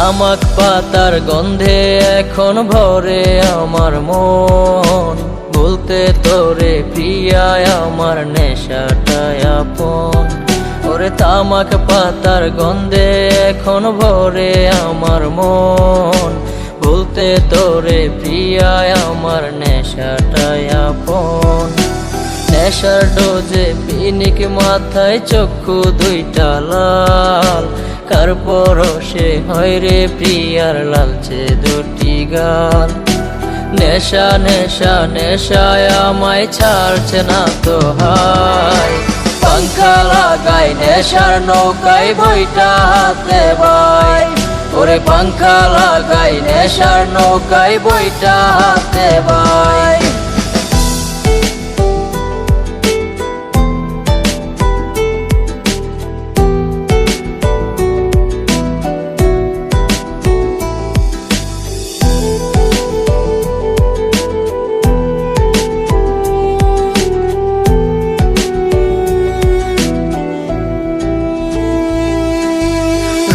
তামাক পাতার গন্ধে এখন ভরে আমার মন, বলতে তোরে প্রিয়ায় আমার নেশাটায় আপন। ওরে তামাক পাতার গন্ধে এখন ভরে আমার মন, বলতে তোরে প্রিয়ায় আমার নেশাটায় আপন। নেশার ডোজে পিনিক মাথায় চক্ষু দুইটা লাল, কার পরশে হয় রে প্রিয়ার লালচে দুটি গাল। নেশা নেশা নেশায় আমায় ছাড়ছে না তো হায়, পাংখা লাগাই নেশার নৌকায় বইটা হাতে বাই। ওরে পাংখা লাগাই নেশার নৌকায় বইটা হাতে বাই।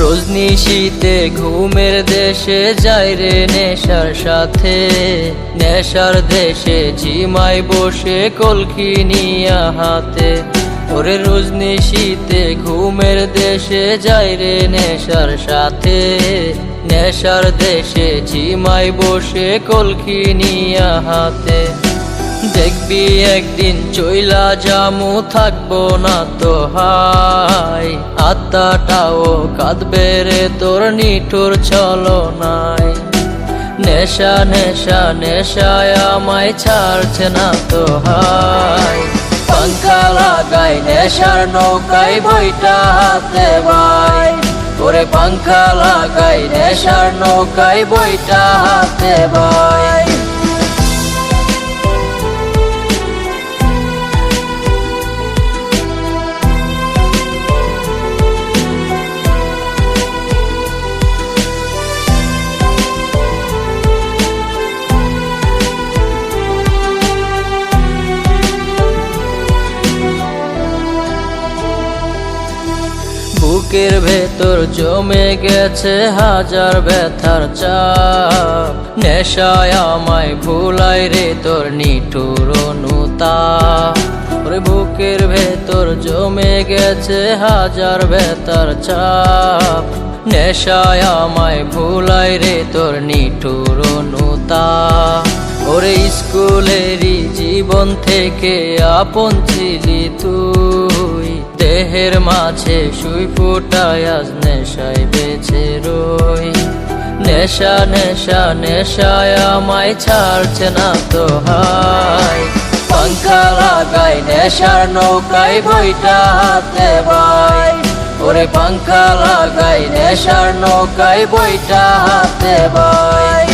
রজনিশীতে ঘুমের দেশে যাই রে নেশার সাথে, নেশার দেশে ঝিমাই বসে কলকি নিয়া হাতে। ওরে রজনিশীতে ঘুমের দেশে যাই রে নেশার সাথে, নেশার দেশে ঝিমাই বসে কলকি নিয়া হাতে। দেখবি একদিন চইলা জামু থাকবো না তো হাই, আত্মাটাও কাঁদবে রে তোর নিঠুর ছলনায়। নেশা নেশা নেশায় আমায় ছাড়ছে না তো হাই, পাংখা লাগাই নেশার নৌকায় বইটা হাতে বাই। ওরে পাংখা লাগাই নেশার নৌকায় বইটা হাতে বাই। বুকের ভেতর জমে গেছে হাজার ব্যথার চাপ, নেশায় আমায় ভুলাই রে তোর নিঠুর অনুতাপ। ওরে বুকের ভেতর জমে গেছে হাজার ব্যথার চাপ, নেশায় আমায় ভুলাই রে তোর নিঠুর অনুতাপ। ওরে স্কুলেরই জীবন থেকে আপন ছিলি তুই, দেহের মাঝে সুই ফুটায় আজ নেশায় বেঁচে রই। নেশা নেশা নেশায় আমায় ছাড়ছে না তো হাই, পাংখা লাগাই নেশার নৌকায় বইটা হাতে বাই। ওরে পাংখা লাগাই নেশার নৌকায় বইটা হাতে বাই।